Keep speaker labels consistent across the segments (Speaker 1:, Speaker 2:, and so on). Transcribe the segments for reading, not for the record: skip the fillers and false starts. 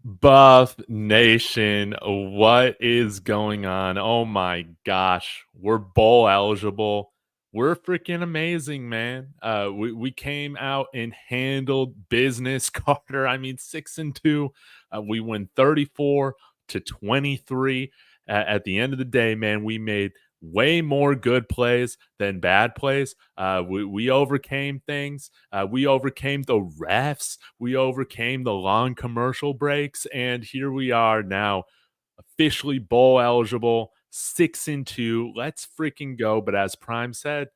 Speaker 1: Buff Nation, what is going on? Oh my gosh, we're bowl eligible. We're freaking amazing, man. We came out and handled business, Carter. I mean, 6-2. We win 34-23. At the end of the day, man, we made way more good plays than bad plays. We overcame things. We overcame the refs. We overcame the long commercial breaks. And here we are now, officially bowl eligible, 6-2. Let's freaking go. But as Prime said,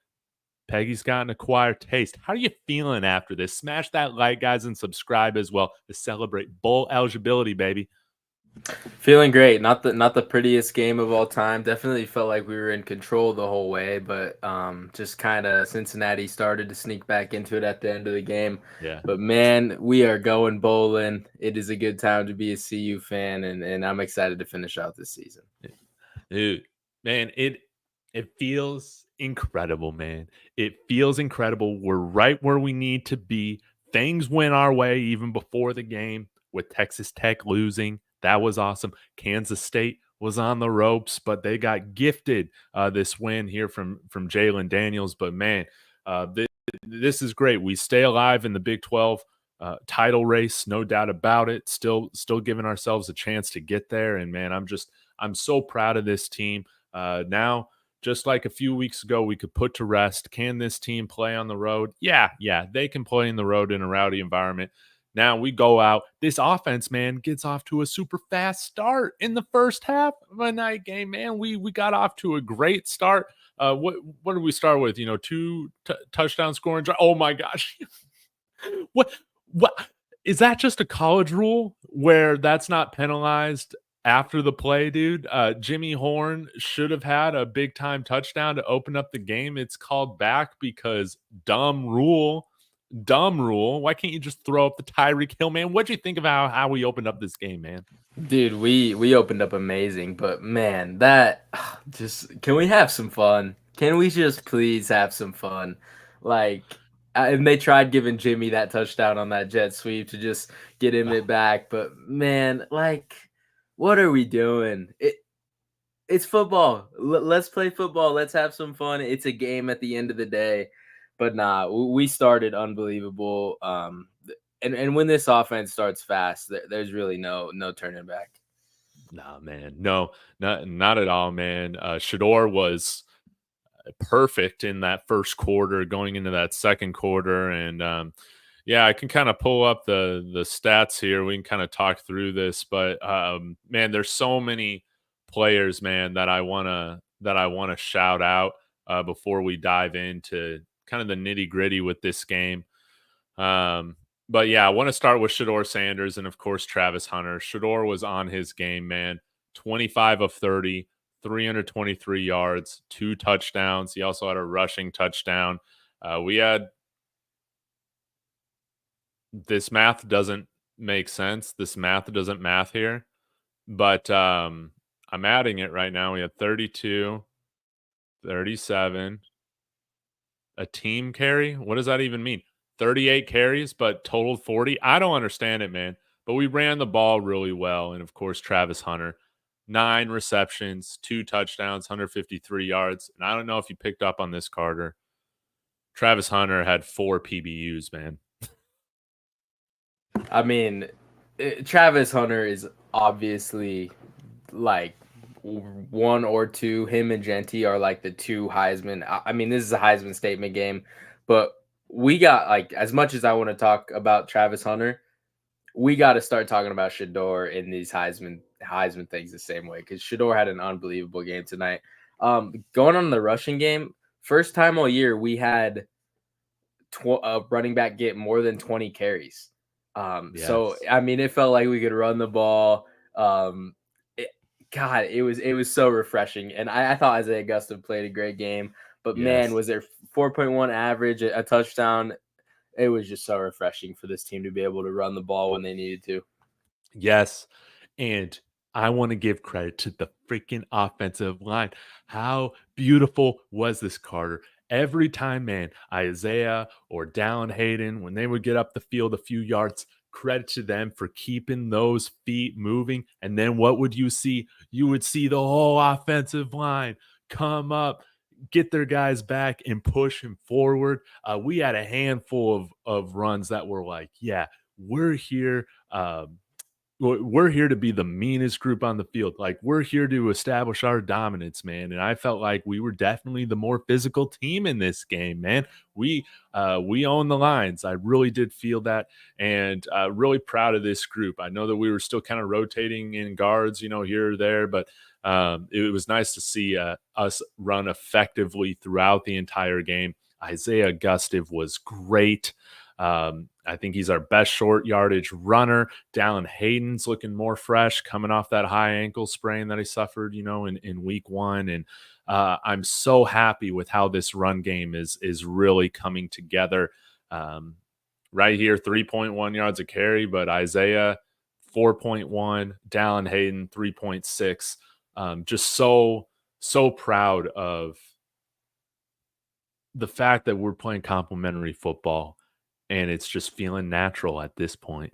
Speaker 1: Peggy's got an acquired taste. How are you feeling after this? Smash that like, guys, and subscribe as well to celebrate bowl eligibility, baby.
Speaker 2: Feeling great. Not the prettiest game of all time. Definitely felt like we were in control the whole way, but just kind of Cincinnati started to sneak back into it at the end of the game.
Speaker 1: Yeah.
Speaker 2: But man, we are going bowling. It is a good time to be a CU fan, and I'm excited to finish out this season.
Speaker 1: Dude, man, it feels incredible, man. It feels incredible. We're right where we need to be. Things went our way even before the game with Texas Tech losing. That was awesome. Kansas State was on the ropes, but they got gifted this win here from Jalen Daniels. But man, this is great. We stay alive in the Big 12 title race, no doubt about it. Still giving ourselves a chance to get there. And man, I'm so proud of this team. Now, just like a few weeks ago, we could put to rest. Can this team play on the road? Yeah, they can play in the road in a rowdy environment. Now we go out. This offense, man, gets off to a super fast start in the first half of a night game. Man, we got off to a great start. What did we start with? Two touchdown scoring. Oh my gosh, what what is that? Just a college rule where that's not penalized after the play, dude? Jimmy Horn should have had a big time touchdown to open up the game. It's called back because dumb rule. Dumb rule. Why can't you just throw up the Tyreek Hill, man? What'd you think of how we opened up this game, man?
Speaker 2: Dude, we opened up amazing, but man, that just can we have some fun? Can we just please have some fun? Like, and they tried giving Jimmy that touchdown on that jet sweep to just get him it back, but man, like, what are we doing? It's football. Let's play football. Let's have some fun. It's a game at the end of the day. But nah, we started unbelievable. And when this offense starts fast, there's really no turning back.
Speaker 1: Nah, man. No, not at all, man. Shador was perfect in that first quarter going into that second quarter. And yeah, I can kind of pull up the stats here. We can kind of talk through this, but man, there's so many players, man, that I want to shout out before we dive into kind of the nitty gritty with this game. But yeah, I want to start with Shador Sanders and of course Travis Hunter. Shador was on his game, man. 25 of 30, 323 yards, 2 touchdowns. He also had a rushing touchdown. We had this math doesn't make sense. This math doesn't math here, but I'm adding it right now. We had 32, 37, a team carry. What does that even mean? 38 carries, but totaled 40. I don't understand it, man. But we ran the ball really well. And of course, Travis Hunter, 9 receptions, 2 touchdowns, 153 yards. And I don't know if you picked up on this, Carter. Travis Hunter had 4 PBUs, man.
Speaker 2: I mean, Travis Hunter is obviously like one or two. Him and Genty are like the two Heisman. I mean, this is a Heisman statement game, but we got like as much as I want to talk about Travis Hunter, we got to start talking about Shador in these Heisman things the same way because Shador had an unbelievable game tonight. Going on the rushing game, first time all year we had running back get more than 20 carries. So
Speaker 1: Yes.
Speaker 2: I mean, it felt like we could run the ball. It, God, it was so refreshing, and I thought Isaiah Augusta played a great game. But man,
Speaker 1: Yes.
Speaker 2: was there 4.1 average, a touchdown? It was just so refreshing for this team to be able to run the ball when they needed to.
Speaker 1: Yes. And I want to give credit to the freaking offensive line. How beautiful was this, Carter? Every time, man, Isaiah or Dallin Hayden, when they would get up the field a few yards, credit to them for keeping those feet moving. And then what would you see? You would see the whole offensive line come up, get their guys back, and push him forward. We had a handful of runs that were like, yeah, we're here. We're here to be the meanest group on the field. Like, we're here to establish our dominance, man. And I felt like we were definitely the more physical team in this game, man. We own the lines. I really did feel that, and really proud of this group. I know that we were still kind of rotating in guards, here or there, but it was nice to see us run effectively throughout the entire game. Isaiah Gustive was great. I think he's our best short yardage runner. Dallin Hayden's looking more fresh, coming off that high ankle sprain that he suffered, in week 1. And I'm so happy with how this run game is really coming together. Right here, 3.1 yards a carry, but Isaiah 4.1, Dallin Hayden 3.6. Just so proud of the fact that we're playing complementary football, and it's just feeling natural at this point.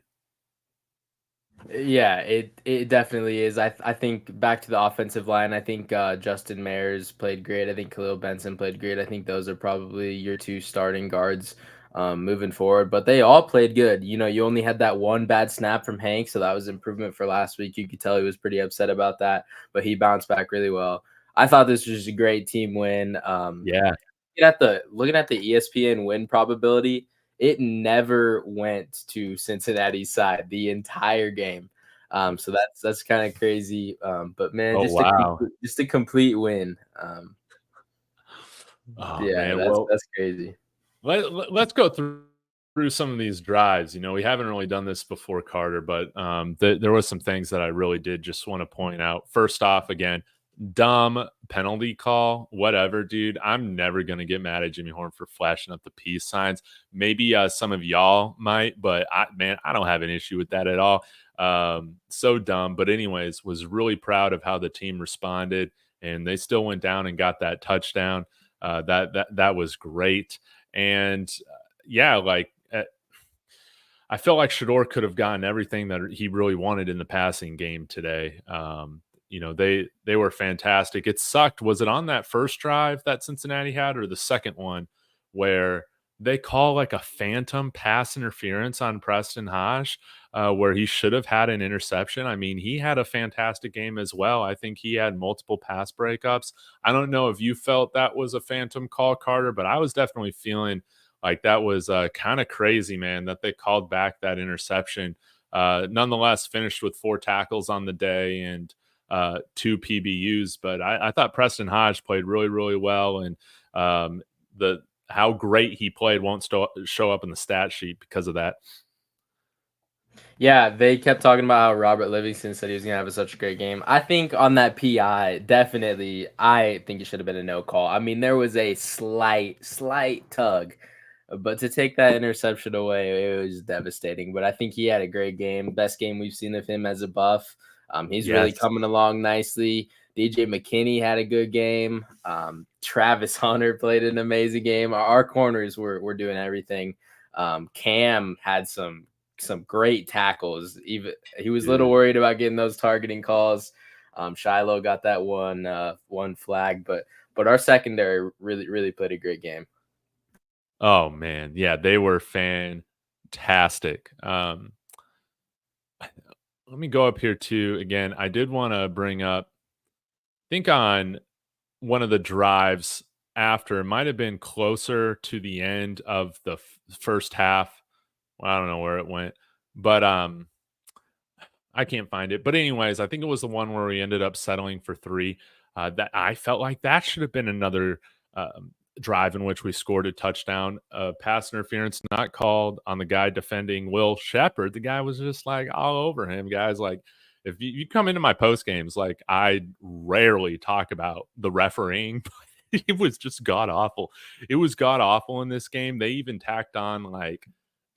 Speaker 2: Yeah, it definitely is. I think back to the offensive line. I think Justin Mayers played great. I think Khalil Benson played great. I think those are probably your two starting guards moving forward. But they all played good. You only had that one bad snap from Hank, so that was improvement for last week. You could tell he was pretty upset about that, but he bounced back really well. I thought this was a great team win.
Speaker 1: Yeah.
Speaker 2: Looking at the ESPN win probability, it never went to Cincinnati's side the entire game. So that's kind of crazy. But man,
Speaker 1: Oh, wow.
Speaker 2: just a complete win.
Speaker 1: Oh,
Speaker 2: Yeah,
Speaker 1: man.
Speaker 2: that's
Speaker 1: Well,
Speaker 2: that's crazy.
Speaker 1: let's go through some of these drives. We haven't really done this before, Carter, but there was some things that I really did just want to point out. First off, again, dumb penalty call, whatever, dude. I'm never gonna get mad at Jimmy Horn for flashing up the peace signs. Maybe some of y'all might, but I don't have an issue with that at all. So dumb, but anyways, was really proud of how the team responded, and they still went down and got that touchdown. That was great, and yeah, like. I felt like Shador could have gotten everything that he really wanted in the passing game today. They were fantastic. It sucked. Was it on that first drive that Cincinnati had, or the second one where they call like a phantom pass interference on Preston Hodge, where he should have had an interception? I mean, he had a fantastic game as well. I think he had multiple pass breakups. I don't know if you felt that was a phantom call, Carter, but I was definitely feeling like that was kind of crazy, man, that they called back that interception. Nonetheless, finished with 4 tackles on the day and 2 PBUs. But I thought Preston Hodge played really, really well. And how great he played won't show up in the stat sheet because of that.
Speaker 2: Yeah, they kept talking about how Robert Livingston said he was going to have such a great game. I think on that PI, definitely, I think it should have been a no call. I mean, there was a slight tug, but to take that interception away, it was devastating. But I think he had a great game, best game we've seen of him as a Buff. He's really
Speaker 1: Yes.
Speaker 2: coming along nicely. DJ McKinney had a good game. Travis Hunter played an amazing game. Our corners were doing everything. Cam had some great tackles. Even he was a little
Speaker 1: Dude.
Speaker 2: worried about getting those targeting calls. Shiloh got that one flag, but our secondary really played a great game.
Speaker 1: Oh, man. Yeah, they were fantastic. Let me go up here too. Again, I did want to bring up, I think on one of the drives after, it might have been closer to the end of the first half. Well, I don't know where it went, but I can't find it. But anyways, I think it was the one where we ended up settling for 3. That I felt like that should have been another drive in which we scored a touchdown. Pass interference not called on the guy defending Will Shepherd. The guy was just like all over him, guys. Like, if you come into my post games, like, I rarely talk about the refereeing, but it was just god awful. It was god awful in this game. They even tacked on like,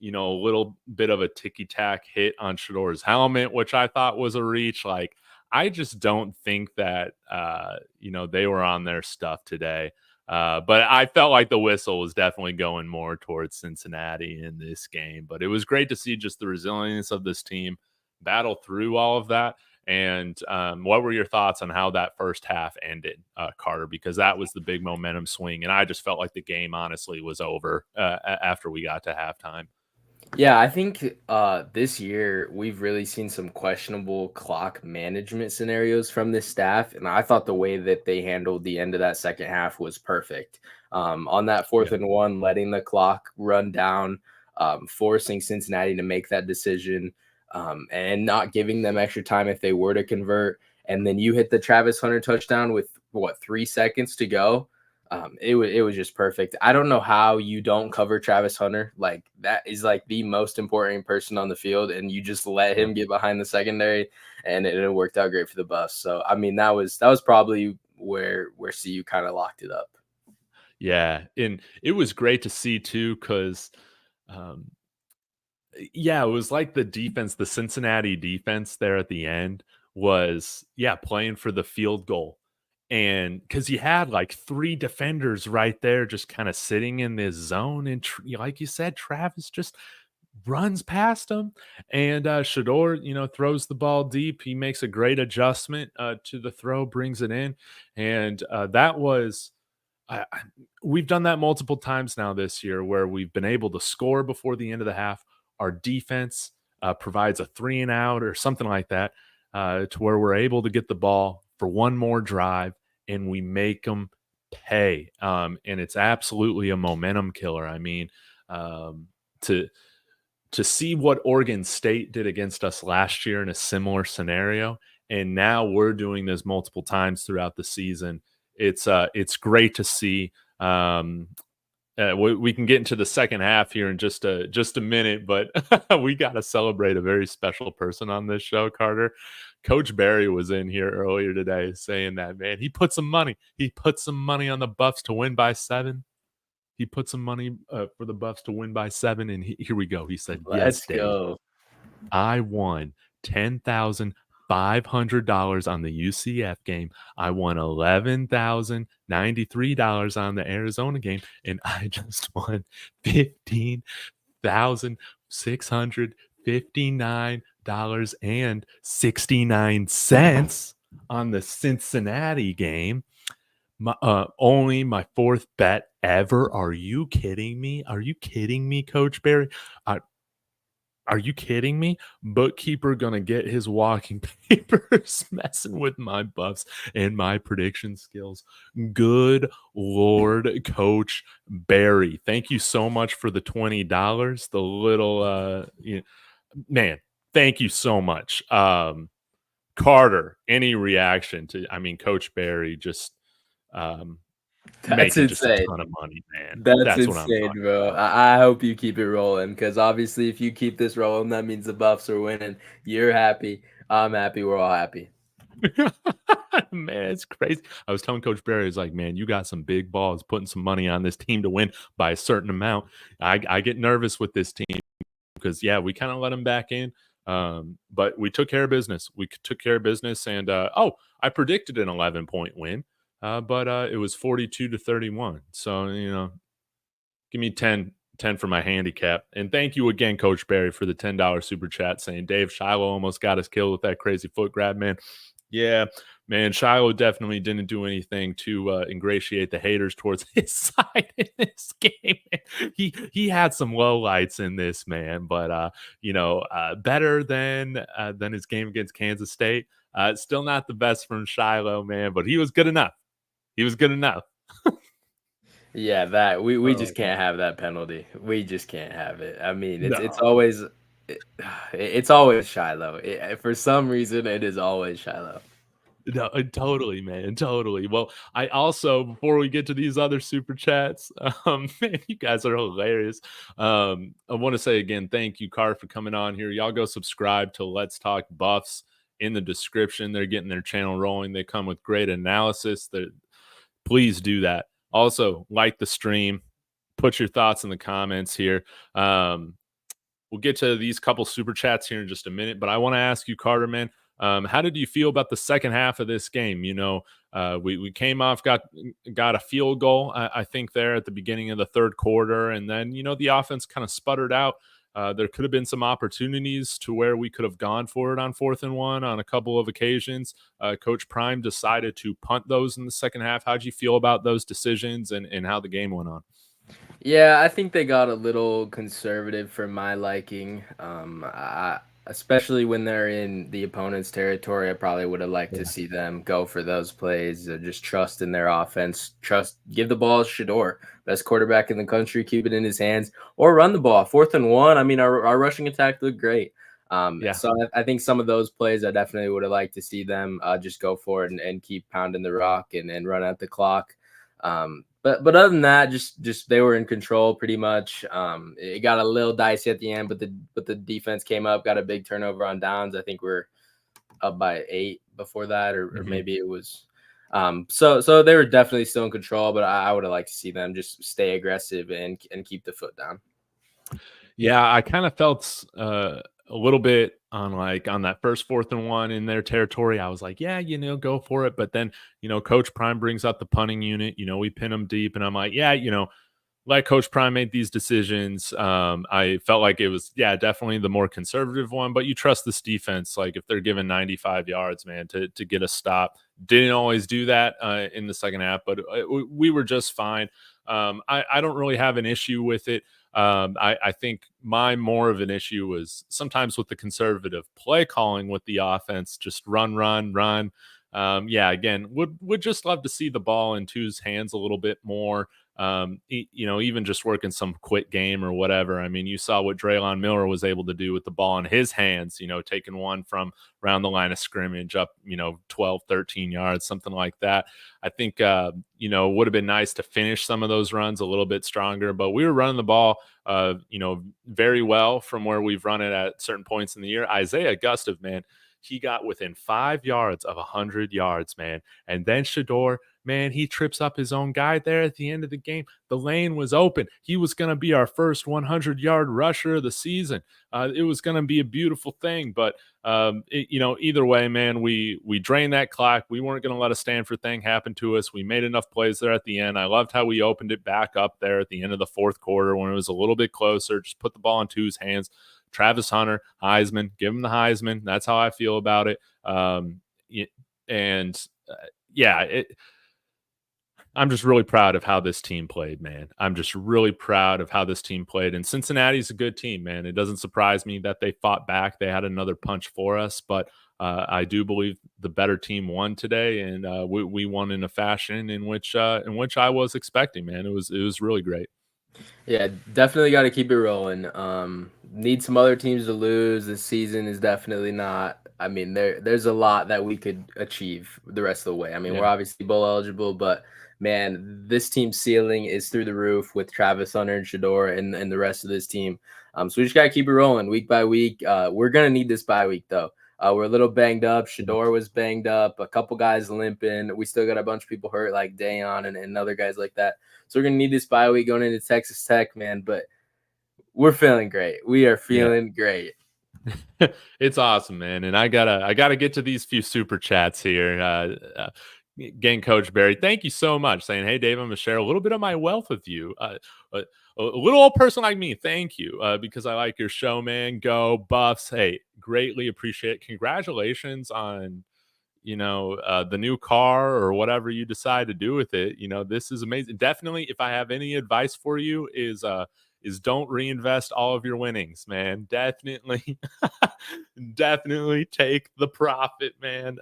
Speaker 1: a little bit of a ticky tack hit on Shador's helmet, which I thought was a reach. Like, I just don't think that they were on their stuff today. But I felt like the whistle was definitely going more towards Cincinnati in this game. But it was great to see just the resilience of this team battle through all of that. And what were your thoughts on how that first half ended, Carter? Because that was the big momentum swing, and I just felt like the game honestly was over after we got to halftime.
Speaker 2: Yeah, I think this year we've really seen some questionable clock management scenarios from this staff, and I thought the way that they handled the end of that second half was perfect. On that fourth
Speaker 1: Yeah.
Speaker 2: and one, letting the clock run down, forcing Cincinnati to make that decision, and not giving them extra time if they were to convert. And then you hit the Travis Hunter touchdown with what, 3 seconds to go. It was just perfect. I don't know how you don't cover Travis Hunter. Like, that is like the most important person on the field, and you just let
Speaker 1: Yeah.
Speaker 2: him get behind the secondary, and it worked out great for the Buffs. So I mean, that was probably where CU kind of locked it up.
Speaker 1: Yeah, and it was great to see too, because um, yeah, it was like the defense, the Cincinnati defense there at the end was, yeah, playing for the field goal. And because you had like three defenders right there just kind of sitting in this zone. And like you said, Travis just runs past him. And Shador, throws the ball deep. He makes a great adjustment to the throw, brings it in. And that was we've done that multiple times now this year where we've been able to score before the end of the half. Our defense provides a 3 and out or something like that to where we're able to get the ball for one more drive and we make them pay. And it's absolutely a momentum killer. I mean, um, to to see what Oregon State did against us last year in a similar scenario, and now we're doing this multiple times throughout the season. It's great to see. We can get into the second half here in just a minute, but we got to celebrate a very special person on this show, Carter. Coach Barry was in here earlier today saying that, man, he put some money. He put some money on the Buffs to win by 7. He put some money for the Buffs to win by 7, and here we go. He said, "Yes,
Speaker 2: Let's
Speaker 1: Dave,
Speaker 2: go.
Speaker 1: I won $10,500 on the UCF game. I won $11,093 on the Arizona game, and I just won $15,659.69 on the Cincinnati game. Only my fourth bet ever. Are you kidding me? Are you kidding me, Coach Barry? I are you kidding me? Bookkeeper gonna get his walking papers messing with my buffs and my prediction skills. Good Lord, Coach Barry. Thank you so much for the $20. The little man, thank you so much. Carter, any reaction to, I mean, Coach Barry just um
Speaker 2: That's
Speaker 1: making just a
Speaker 2: insane.
Speaker 1: ton of money, man.
Speaker 2: That's
Speaker 1: That's what I'm
Speaker 2: insane,
Speaker 1: talking
Speaker 2: bro. I hope you keep it rolling, because obviously, if you keep this rolling, that means the Buffs are winning. You're happy. I'm happy. We're all happy.
Speaker 1: Man, it's crazy. I was telling Coach Barry, he's like, man, you got some big balls putting some money on this team to win by a certain amount. I get nervous with this team because, yeah, we kind of let them back in. But we took care of business. We took care of business. And, I predicted an 11-point win, but it was 42-31. So, give me 10 for my handicap. And thank you again, Coach Barry, for the $10 super chat saying Dave Shiloh almost got us killed with that crazy foot grab, man. Yeah, man, Shiloh definitely didn't do anything to ingratiate the haters towards his side in this game. He had some low lights in this, man, but better than his game against Kansas State. Still not the best from Shiloh, man, but he was good enough. He was good enough.
Speaker 2: Yeah, that we
Speaker 1: Oh,
Speaker 2: just can't have that penalty. We just can't have it. I mean, it's
Speaker 1: no.
Speaker 2: always it's always Shiloh. For some reason, it is always Shiloh.
Speaker 1: No, totally, man, totally. Well, I also, before we get to these other super chats, man, you guys are hilarious. I want to say again, thank you, Car, for coming on here. Y'all go subscribe to Let's Talk Buffs in the description. They're getting their channel rolling. They come with great analysis. Please do that. Also, like the stream. Put your thoughts in the comments here. We'll get to these couple super chats here in just a minute, but I want to ask you, Carter, man, How did you feel about the second half of this game? We came off, got a field goal, I think, there at the beginning of the third quarter, and then the offense kind of sputtered out. There could have been some opportunities to where we could have gone for it on 4th and 1 on a couple of occasions. Coach Prime decided to punt those in the second half. How'd you feel about those decisions and how the game went on?
Speaker 2: Yeah, I think they got a little conservative for my liking. Especially when they're in the opponent's territory, I probably would have liked to see them go for those plays. Just trust in their offense. Give the ball to Shador, best quarterback in the country. Keep it in his hands, or run the ball. 4th and 1. I mean, our rushing attack looked great.
Speaker 1: Yeah.
Speaker 2: So I think some of those plays, I definitely would have liked to see them just go for it and keep pounding the rock and run out the clock. But other than that, just they were in control pretty much. It got a little dicey at the end, but the defense came up, got a big turnover on downs. I think we're up by 8 before that, or maybe it was. So they were definitely still in control, but I would have liked to see them just stay aggressive and keep the foot down.
Speaker 1: Yeah, I kind of felt a little bit on that first 4th and 1 in their territory. I was like, yeah, go for it. But then, Coach Prime brings out the punting unit. We pin them deep, and I'm like, yeah, let Coach Prime make these decisions. I felt like it was, yeah, definitely the more conservative one. But you trust this defense, like if they're given 95 yards, man, to get a stop. Didn't always do that in the second half, but we were just fine. I don't really have an issue with it. I think my more of an issue was sometimes with the conservative play calling with the offense, just run, run, run. Yeah, again, would just love to see the ball in Tu's hands a little bit more. Even just working some quick game or whatever. I mean, you saw what Draylon Miller was able to do with the ball in his hands, taking one from around the line of scrimmage up, 12, 13 yards, something like that. I think, would have been nice to finish some of those runs a little bit stronger, but we were running the ball, very well from where we've run it at certain points in the year. Isaiah Gustav, man, he got within 5 yards of 100 yards, man. And then Shador, man, he trips up his own guy there at the end of the game. The lane was open. He was going to be our first 100-yard rusher of the season. It was going to be a beautiful thing. But, either way, man, we drained that clock. We weren't going to let a Stanford thing happen to us. We made enough plays there at the end. I loved how we opened it back up there at the end of the fourth quarter when it was a little bit closer. Just put the ball in Tu's hands. Travis Hunter, Heisman, give him the Heisman. That's how I feel about it. I'm just really proud of how this team played, man. I'm just really proud of how this team played. And Cincinnati's a good team, man. It doesn't surprise me that they fought back. They had another punch for us, but I do believe the better team won today, and we won in a fashion in which I was expecting, man. It was really great.
Speaker 2: Yeah, definitely got to keep it rolling. Need some other teams to lose. This season is definitely not. I mean, there's a lot that we could achieve the rest of the way. I mean, we're obviously bowl eligible, but man, this team's ceiling is through the roof with Travis Hunter and Shador and the rest of this team. So we just got to keep it rolling week by week. We're going to need this bye week, though. We're a little banged up. Shador was banged up. A couple guys limping. We still got a bunch of people hurt like Dayon and other guys like that. So we're going to need this bye week going into Texas Tech, man. But we're feeling great. We are feeling great.
Speaker 1: It's awesome, man. And I gotta get to these few super chats here. Gang Coach Barry, thank you so much. Saying, hey, Dave, I'm gonna share a little bit of my wealth with you. A little old person like me, thank you, because I like your show, man. Go Buffs. Hey, greatly appreciate it. Congratulations on the new car or whatever you decide to do with it. This is amazing. Definitely, if I have any advice for you, is don't reinvest all of your winnings, man. Definitely definitely take the profit, man.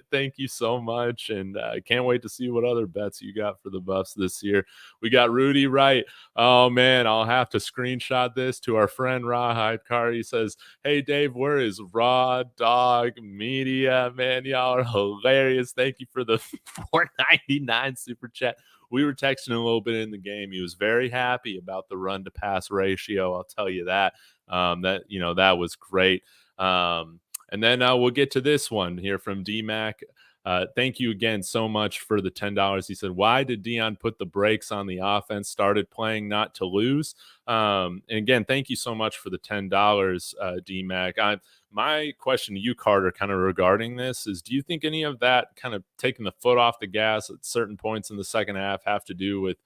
Speaker 1: Thank you so much, and I can't wait to see what other bets you got for the Buffs this year. We got Rudy Wright. Oh man, I'll have to screenshot this to our friend Rawhide Car. He says, hey Dave, where is Raw Dog Media? Man, y'all are hilarious. Thank you for the $4.99 super chat. We were texting a little bit in the game. He was very happy about the run to pass ratio. I'll tell you that. That was great. And then we'll get to this one here from DMAC. Thank you again so much for the $10. He said, why did Dion put the brakes on the offense? Started playing not to lose. And again, thank you so much for the $10, D-Mac. My question to you, Carter, kind of regarding this is, do you think any of that kind of taking the foot off the gas at certain points in the second half have to do with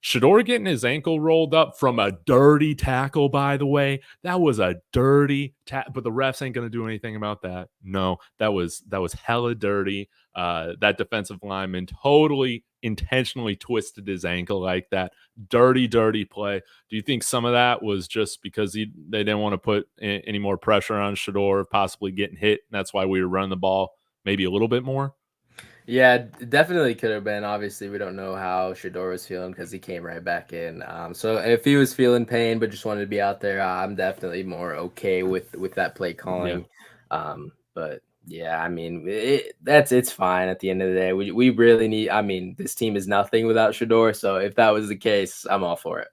Speaker 1: Shador getting his ankle rolled up from a dirty tackle, by the way? That was a dirty tackle, but the refs ain't going to do anything about that. No, that was hella dirty. That defensive lineman totally intentionally twisted his ankle like that. Dirty, dirty play. Do you think some of that was just because they didn't want to put any more pressure on Shador, possibly getting hit? And that's why we were running the ball maybe a little bit more?
Speaker 2: Yeah, definitely could have been. Obviously, we don't know how Shador was feeling because he came right back in. So if he was feeling pain but just wanted to be out there, I'm definitely more okay with that play
Speaker 1: Yeah.
Speaker 2: calling. But yeah, I mean, it's fine at the end of the day. We really need. I mean, this team is nothing without Shador. So if that was the case, I'm all for it.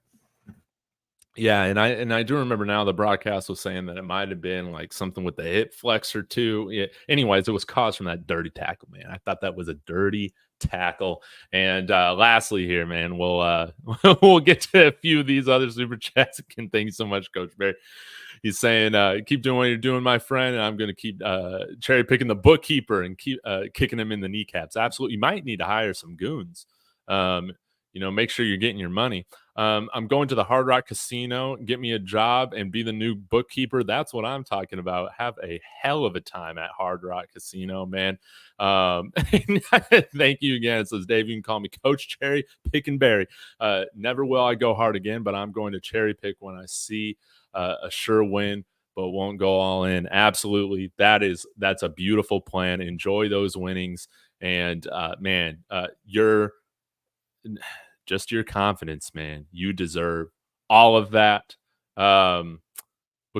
Speaker 1: Yeah, and I do remember now the broadcast was saying that it might have been like something with the hip flexor too. Yeah. Anyways, it was caused from that dirty tackle, man. I thought that was a dirty tackle. And lastly here, man, we'll we'll get to a few of these other super chats. Again, thank you so much, Coach Barry. He's saying, keep doing what you're doing, my friend, and I'm going to keep cherry picking the bookkeeper and keep kicking him in the kneecaps. Absolutely. You might need to hire some goons. Make sure you're getting your money. I'm going to the Hard Rock Casino, get me a job, and be the new bookkeeper. That's what I'm talking about. Have a hell of a time at Hard Rock Casino, man. Thank you again. It says, Dave, you can call me Coach Cherry Pickenberry. Never will I go hard again, but I'm going to cherry pick when I see a sure win, but won't go all in. Absolutely. That's a beautiful plan. Enjoy those winnings. And you're just your confidence, man. You deserve all of that. But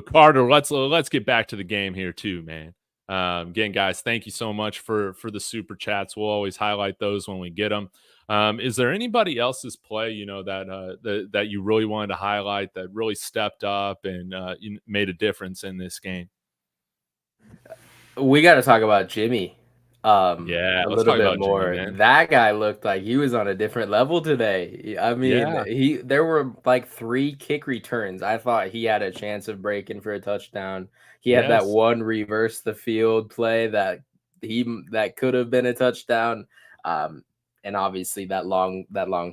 Speaker 1: Carter, let's get back to the game here too, man. Again, guys, thank you so much for the super chats. We'll always highlight those when we get them. Is there anybody else's play, that you really wanted to highlight that really stepped up and made a difference in this game?
Speaker 2: We got to talk about Jimmy.
Speaker 1: Yeah,
Speaker 2: A
Speaker 1: let's
Speaker 2: little
Speaker 1: talk
Speaker 2: bit
Speaker 1: about Jimmy,
Speaker 2: more.
Speaker 1: man.
Speaker 2: That guy looked like he was on a different level today. I
Speaker 1: Yeah,
Speaker 2: mean, there were like 3 kick returns. I thought he had a chance of breaking for a touchdown. He had that
Speaker 1: yes.
Speaker 2: one reverse the field play that could have been a touchdown. And obviously that long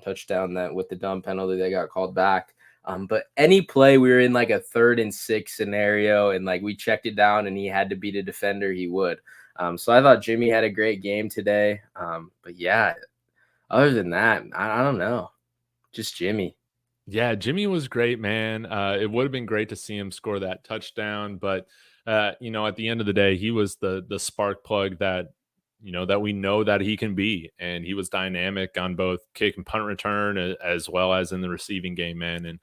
Speaker 2: touchdown that with the dumb penalty that got called back. But any play we were in like a 3rd and 6 scenario and like we checked it down and he had to beat a defender, he would. So I thought Jimmy had a great game today. But yeah, other than that, I don't know. Just Jimmy.
Speaker 1: Yeah, Jimmy was great, man. It would have been great to see him score that touchdown, but at the end of the day, he was the spark plug that we know that he can be, and he was dynamic on both kick and punt return as well as in the receiving game, man.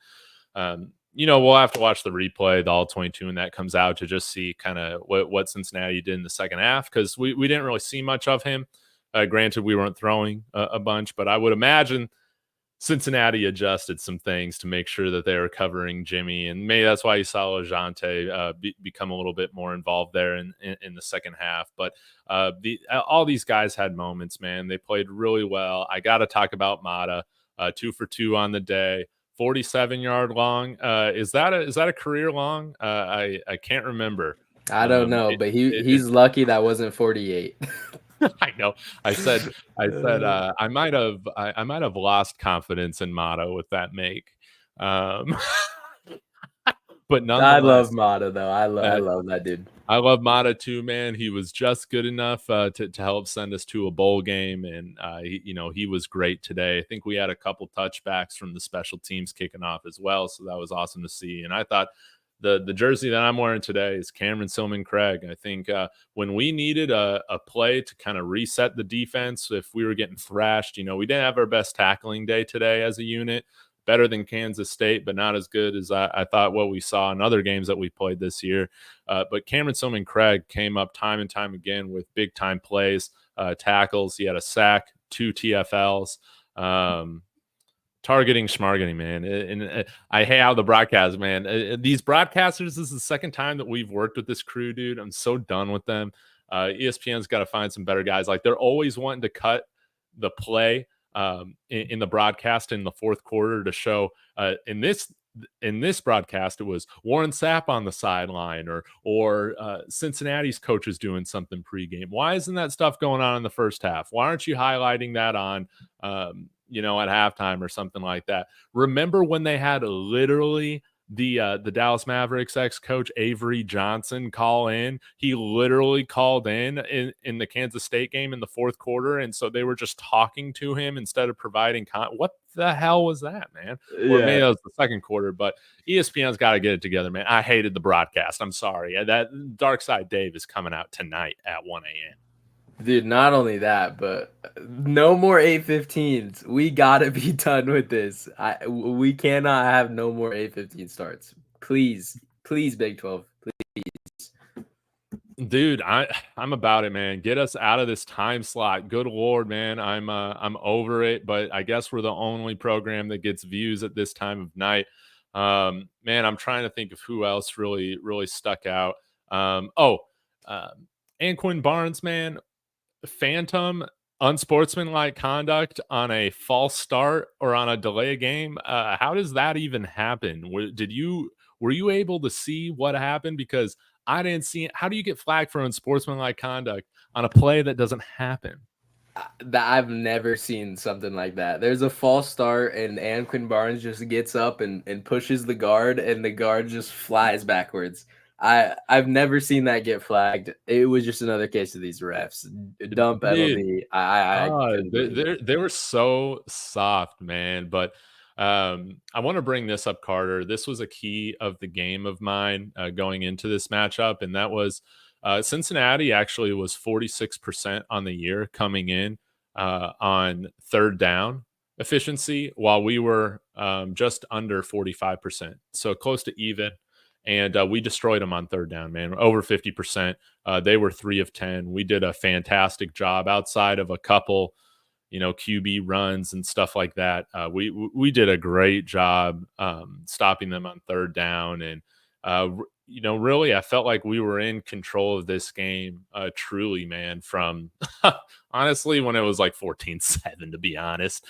Speaker 1: And we'll have to watch the replay, the all 22, and that comes out to just see kind of what Cincinnati did in the second half because we didn't really see much of him. Granted, we weren't throwing a bunch, but I would imagine Cincinnati adjusted some things to make sure that they were covering Jimmy, and maybe that's why you saw Lejante become a little bit more involved there in the second half. But all these guys had moments, man. They played really well. I got to talk about Mata, 2 for 2 on the day, 47-yard long. Is that a career long? I can't remember.
Speaker 2: I don't know, but he's
Speaker 1: It's
Speaker 2: lucky that wasn't 48.
Speaker 1: I know. I might have lost confidence in Motto with that make. But
Speaker 2: I love
Speaker 1: nonetheless,
Speaker 2: Mata though. I love that dude.
Speaker 1: I love Mata too, man. He was just good enough to help send us to a bowl game, and he was great today. I think we had a couple touchbacks from the special teams kicking off as well, so that was awesome to see. And I thought the jersey that I'm wearing today is Cameron Silman Craig. I think when we needed a play to kind of reset the defense, if we were getting thrashed, we didn't have our best tackling day today as a unit. Better than Kansas State, but not as good as I thought what we saw in other games that we played this year. But Cameron Silman Craig came up time and time again with big time plays, tackles. He had a sack, 2 TFLs. Targeting schmargeting, man. And I hate how the broadcast, man. These broadcasters, this is the second time that we've worked with this crew, dude. I'm so done with them. ESPN's got to find some better guys. Like they're always wanting to cut the play in the broadcast in the fourth quarter to show in this broadcast it was Warren Sapp on the sideline or Cincinnati's coaches doing something pregame. Why isn't that stuff going on in the first half? Why aren't you highlighting that on at halftime or something like that? Remember when they had literally the Dallas Mavericks ex-coach Avery Johnson call in? He literally called in the Kansas State game in the fourth quarter, and so they were just talking to him instead of providing what the hell was that, man? Or maybe that was the second quarter, but ESPN's got to get it together, man. I hated the broadcast. I'm sorry. That Dark Side Dave is coming out tonight at 1 a.m.
Speaker 2: Dude, not only that, but no more 8:15s. We gotta be done with this. We cannot have no more 8:15 starts. Please, Big 12, please.
Speaker 1: Dude, I'm about it, man. Get us out of this time slot. Good Lord, man. I'm over it, but I guess we're the only program that gets views at this time of night. Man, I'm trying to think of who else really stuck out. Anquin Barnes, man. Phantom unsportsmanlike conduct on a false start or on a delay game. How does that even happen? Were you able to see what happened? Because I didn't see it. How do you get flagged for unsportsmanlike conduct on a play that doesn't happen?
Speaker 2: I've never seen something like that. There's a false start, and Anquin Barnes just gets up and pushes the guard, and the guard just flies backwards. I've never seen that get flagged. It was just another case of these refs. Dumb penalty.
Speaker 1: They were so soft, man. But I want to bring this up, Carter. This was a key of the game of mine going into this matchup, and that was Cincinnati actually was 46% on the year coming in on third down efficiency, while we were just under 45%, so close to even. And we destroyed them on third down, man. Over 50%. They were 3 of 10. We did a fantastic job outside of a couple, QB runs and stuff like that. We did a great job stopping them on third down. And, really, I felt like we were in control of this game, truly, man, from honestly, when it was like 14-7, to be honest.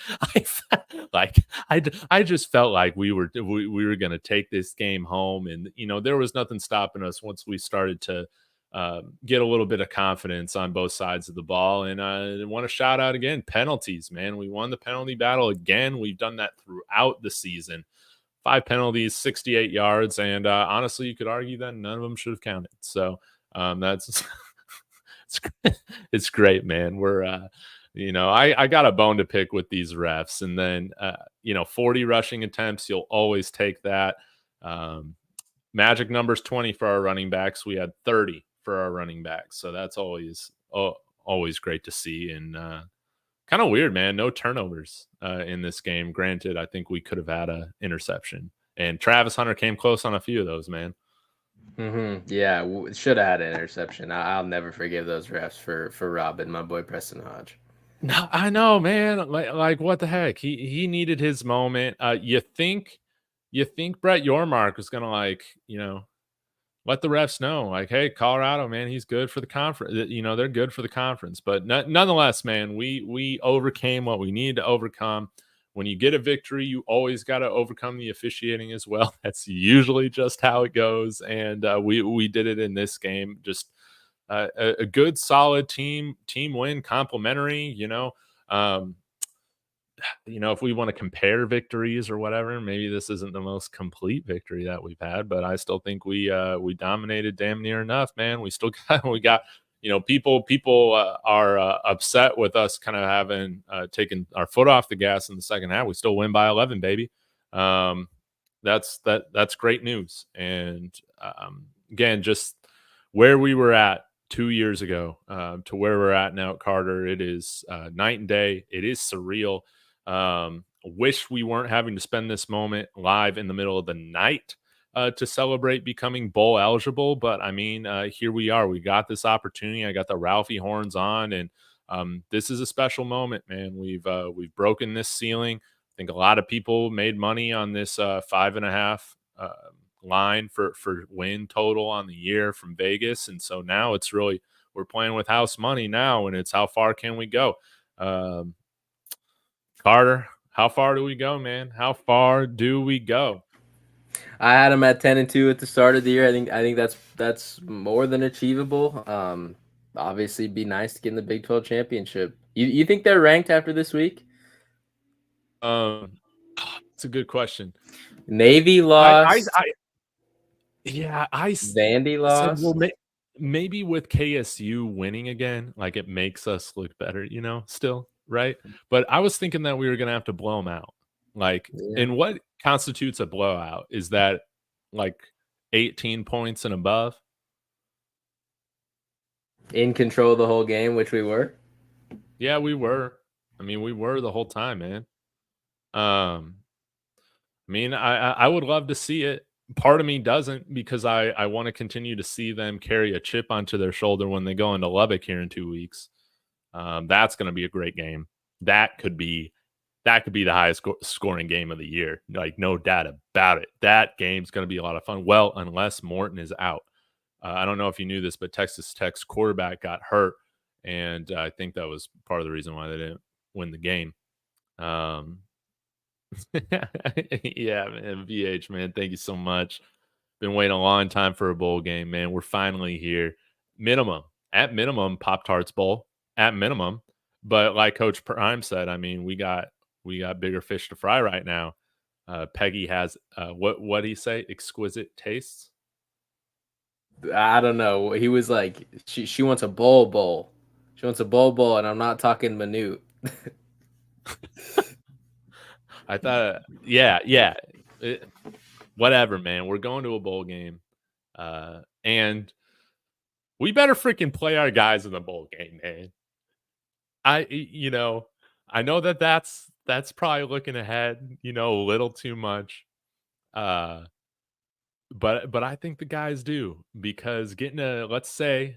Speaker 1: I just felt like we were going to take this game home, and there was nothing stopping us once we started to get a little bit of confidence on both sides of the ball. And I want to shout out again penalties, man. We won the penalty battle again. We've done that throughout the season. 5 penalties, 68 yards, and honestly, you could argue that none of them should have counted. So that's it's great, man. We're I got a bone to pick with these refs, and then 40 rushing attempts, you'll always take that. Magic numbers 20 for our running backs. We had 30 for our running backs, so that's always great to see. And kind of weird, man. No turnovers in this game. Granted, I think we could have had an interception, and Travis Hunter came close on a few of those, man.
Speaker 2: Yeah, should have had an interception. I'll never forgive those refs for robbing my boy Preston Hodge.
Speaker 1: No, I know, man. Like what the heck? He needed his moment. You think Brett Yormark was gonna let the refs know, like, hey, Colorado, man, he's good for the conference. They're good for the conference. But nonetheless, man, we overcame what we needed to overcome. When you get a victory, you always got to overcome the officiating as well. That's usually just how it goes. And we did it in this game. Just a good, solid team win, complimentary, if we want to compare victories or whatever, maybe this isn't the most complete victory that we've had, but I still think we dominated damn near enough, man. We still got people are upset with us kind of having taken our foot off the gas in the second half. We still win by 11, baby. That's great news. And again, just where we were at 2 years ago to where we're at now, Carter, it is night and day. It is surreal. Wish we weren't having to spend this moment live in the middle of the night to celebrate becoming bowl eligible. But I mean, here we are. We got this opportunity. I got the Ralphie horns on, and this is a special moment, man. We've broken this ceiling. I think a lot of people made money on this 5.5 line for win total on the year from Vegas, and so now we're we're playing with house money now, and it's how far can we go? Carter, how far do we go, man? How far do we go?
Speaker 2: I had them at 10-2 at the start of the year. I think that's more than achievable. Obviously, it'd be nice to get in the Big 12 championship. You think they're ranked after this week?
Speaker 1: It's a good question.
Speaker 2: Navy lost.
Speaker 1: I
Speaker 2: Vandy
Speaker 1: said,
Speaker 2: lost.
Speaker 1: well, maybe with KSU winning again, like it makes us look better, still, right? But I was thinking that we were going to have to blow them out. Like,
Speaker 2: Yeah.
Speaker 1: and what constitutes a blowout? Is that like 18 points and above?
Speaker 2: In control the whole game, which we were.
Speaker 1: Yeah, we were. I mean, we were the whole time, man. I mean, I would love to see it. Part of me doesn't, because I want to continue to see them carry a chip onto their shoulder when they go into Lubbock here in 2 weeks. That's going to be a great game. That could be the highest scoring game of the year. Like, no doubt about it. That game's going to be a lot of fun. Well, unless Morton is out. I don't know if you knew this, but Texas Tech's quarterback got hurt, and I think that was part of the reason why they didn't win the game. Yeah, man. VH, man. Thank you so much. Been waiting a long time for a bowl game, man. We're finally here. At minimum, Pop-Tarts Bowl. At minimum. But like Coach Prime said, I mean, we got bigger fish to fry right now. Peggy has what he say? Exquisite tastes.
Speaker 2: I don't know. He was like, she wants a bowl. She wants a bowl, and I'm not talking minute.
Speaker 1: I thought, yeah. Whatever, man. We're going to a bowl game. And we better freaking play our guys in the bowl game, man. I know that's probably looking ahead, a little too much. But I think the guys do, because let's say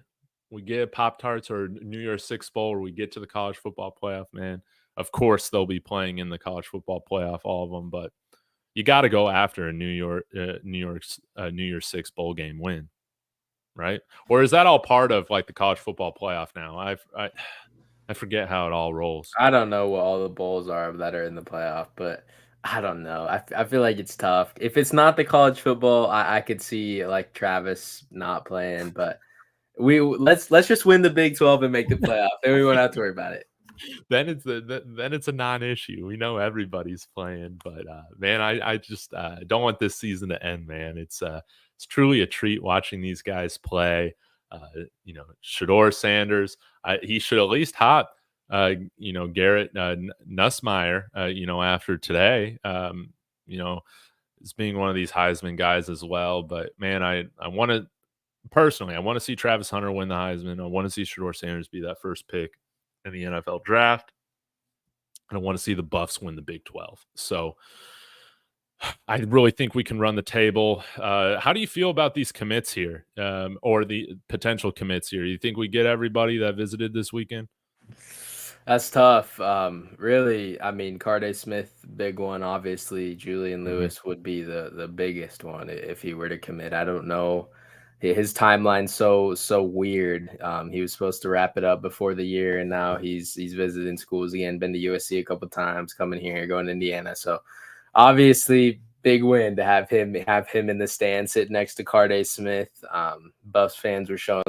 Speaker 1: we get Pop-Tarts or New Year's Six Bowl, or we get to the college football playoff, man. Of course, they'll be playing in the college football playoff, all of them, but you got to go after a New Year's Six bowl game win, right? Or is that all part of like the college football playoff now? I forget how it all rolls.
Speaker 2: I don't know what all the bowls are that are in the playoff, but I don't know. I feel like it's tough. If it's not the college football, I could see like Travis not playing, but let's just win the Big 12 and make the playoff. Then we won't have to worry about it.
Speaker 1: Then it's a non-issue. We know everybody's playing, but man, I just don't want this season to end, man. It's truly a treat watching these guys play. Shedeur Sanders, he should at least hop Garrett Nussmeier, after today, as being one of these Heisman guys as well. But man, I want to see Travis Hunter win the Heisman. I want to see Shedeur Sanders be that first pick in the NFL draft. And I want to see the Buffs win the Big 12. So I really think we can run the table. How do you feel about these commits here, or the potential commits here? You think we get everybody that visited this weekend?
Speaker 2: That's tough. Really, I mean, Carday Smith, big one. Obviously, Julian Lewis would be the biggest one if he were to commit. I don't know. His timeline's so weird. He was supposed to wrap it up before the year, and now he's visiting schools again. Been to USC a couple times, coming here, going to Indiana. So obviously, big win to have him in the stand, sitting next to Carday Smith. Buffs fans were showing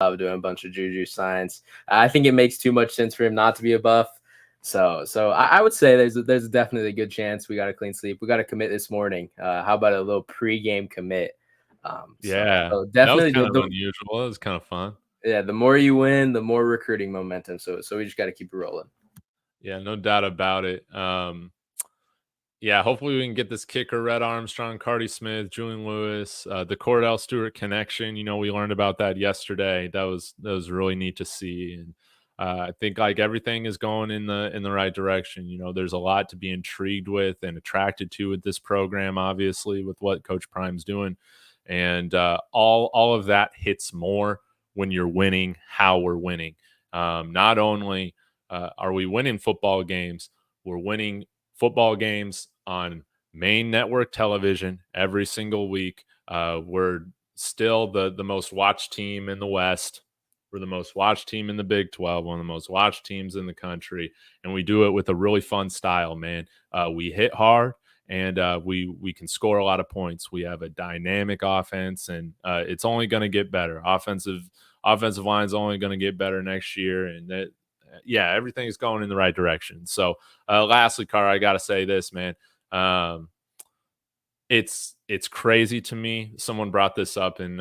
Speaker 2: love, doing a bunch of juju signs. I think it makes too much sense for him not to be a Buff. So I would say there's definitely a good chance we got a clean sleep. We got to commit this morning. How about a little pregame commit? So definitely
Speaker 1: that was kind of unusual. It was kind of fun.
Speaker 2: Yeah, the more you win, the more recruiting momentum. So we just got to keep it rolling.
Speaker 1: Yeah, no doubt about it. Yeah, hopefully we can get this kicker, Red Armstrong, Carty Smith, Julian Lewis, the Cordell Stewart connection. We learned about that yesterday. That was really neat to see, and I think like everything is going in the right direction. There's a lot to be intrigued with and attracted to with this program, obviously, with what Coach Prime's doing, and all of that hits more when you're winning. How we're winning, not only are we winning football games, we're winning football games on main network television every single week. We're still the most watched team in the West. We're the most watched team in the Big 12, one of the most watched teams in the country, and we do it with a really fun style, man. We hit hard, and we can score a lot of points. We have a dynamic offense, and it's only going to get better. Offensive line is only going to get better next year, and that yeah, everything is going in the right direction. So, lastly, Carr, I got to say this, man. It's crazy to me. Someone brought this up in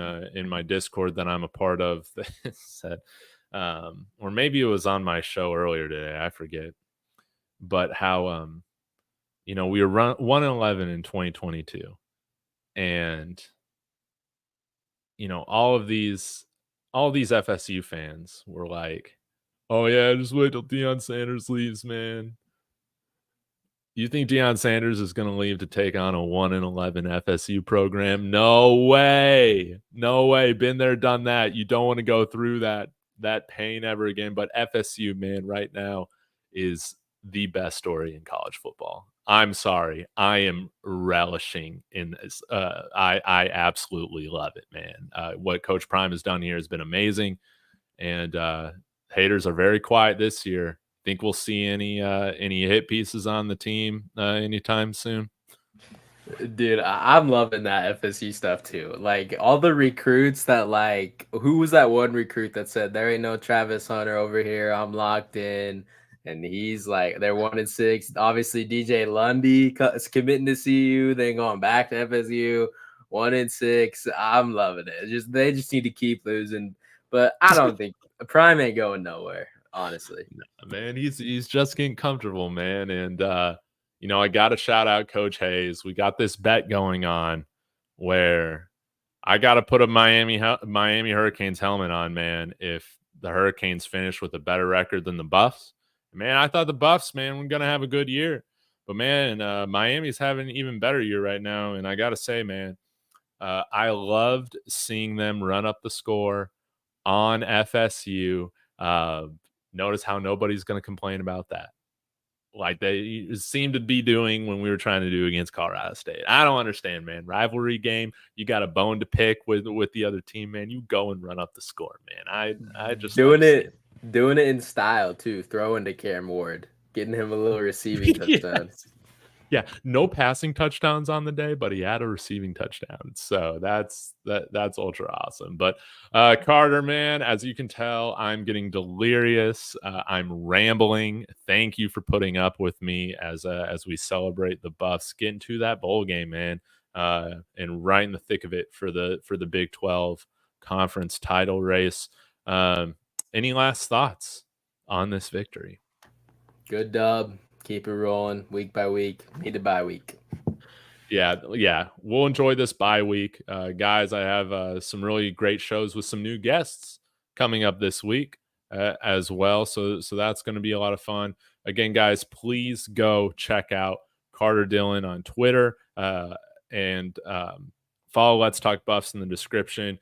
Speaker 1: my Discord that I'm a part of. That said, or maybe it was on my show earlier today. I forget, but how we were 1-11 in 2022, and all of these FSU fans were like, "Oh yeah, just wait till Deion Sanders leaves, man." You think Deion Sanders is going to leave to take on a 1-11 FSU program? No way. No way. Been there, done that. You don't want to go through that pain ever again. But FSU, man, right now is the best story in college football. I'm sorry. I am relishing in this. I absolutely love it, man. What Coach Prime has done here has been amazing. And haters are very quiet this year. Think we'll see any hit pieces on the team anytime soon?
Speaker 2: Dude, I'm loving that FSU stuff too. Like all the recruits that who was that one recruit that said there ain't no Travis Hunter over here? I'm locked in, and he's like they're 1-6. Obviously, DJ Lundy is committing to CU, then going back to FSU. 1-6. I'm loving it. They just need to keep losing, but I don't think Prime ain't going nowhere. Honestly,
Speaker 1: no, man, he's just getting comfortable, man, and I got to shout out Coach Hayes. We got this bet going on where I got to put a Miami Hurricanes helmet on, man, if the Hurricanes finish with a better record than the Buffs. Man, I thought the Buffs, man, were going to have a good year. But, man, Miami's having an even better year right now. And I got to say, man, I loved seeing them run up the score on FSU. Notice how nobody's going to complain about that, like they seem to be doing when we were trying to do against Colorado State. I don't understand, man. Rivalry game, you got a bone to pick with the other team, man. You go and run up the score, man. I just
Speaker 2: doing it in style too, throwing to Cam Ward, getting him a little receiving touchdown.
Speaker 1: Yeah, no passing touchdowns on the day, but he had a receiving touchdown. So that's ultra awesome. But Carter, man, as you can tell, I'm getting delirious. I'm rambling. Thank you for putting up with me as we celebrate the Buffs getting to that bowl game, man, and right in the thick of it for the Big 12 conference title race. Any last thoughts on this victory?
Speaker 2: Good dub. Keep it rolling week by week. Need a bye week.
Speaker 1: Yeah. We'll enjoy this bye week. Guys, I have some really great shows with some new guests coming up this week as well. So that's going to be a lot of fun. Again, guys, please go check out Carter Dillon on Twitter and follow Let's Talk Buffs in the description.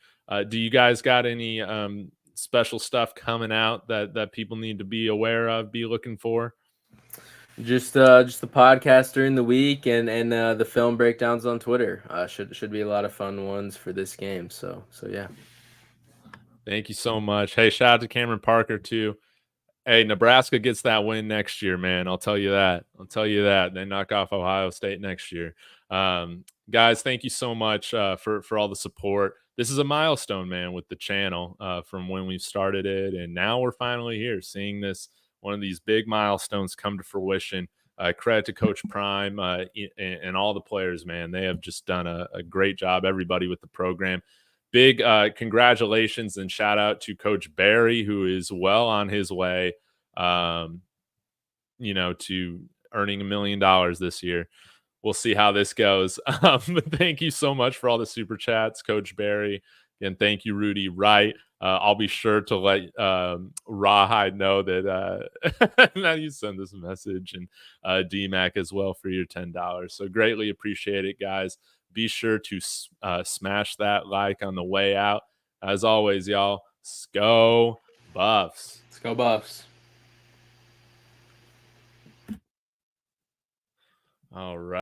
Speaker 1: Do you guys got any special stuff coming out that people need to be aware of, be looking for?
Speaker 2: Just the podcast during the week and the film breakdowns on Twitter. Should be a lot of fun ones for this game. So yeah.
Speaker 1: Thank you so much. Hey, shout out to Cameron Parker too. Hey, Nebraska gets that win next year, man. I'll tell you that. They knock off Ohio State next year. Guys, thank you so much for all the support. This is a milestone, man, with the channel from when we started it, and now we're finally here, seeing this one of these big milestones come to fruition. Credit to Coach Prime and all the players, man. They have just done a great job. Everybody with the program. Big congratulations and shout out to Coach Barry, who is well on his way, to earning $1 million this year. We'll see how this goes. But thank you so much for all the super chats, Coach Barry. And thank you, Rudy Wright. I'll be sure to let Rawhide know that now you send this message, and DMAC as well for your $10. So greatly appreciate it, guys. Be sure to smash that like on the way out. As always, y'all, go Buffs.
Speaker 2: Let's go Buffs.
Speaker 1: All right.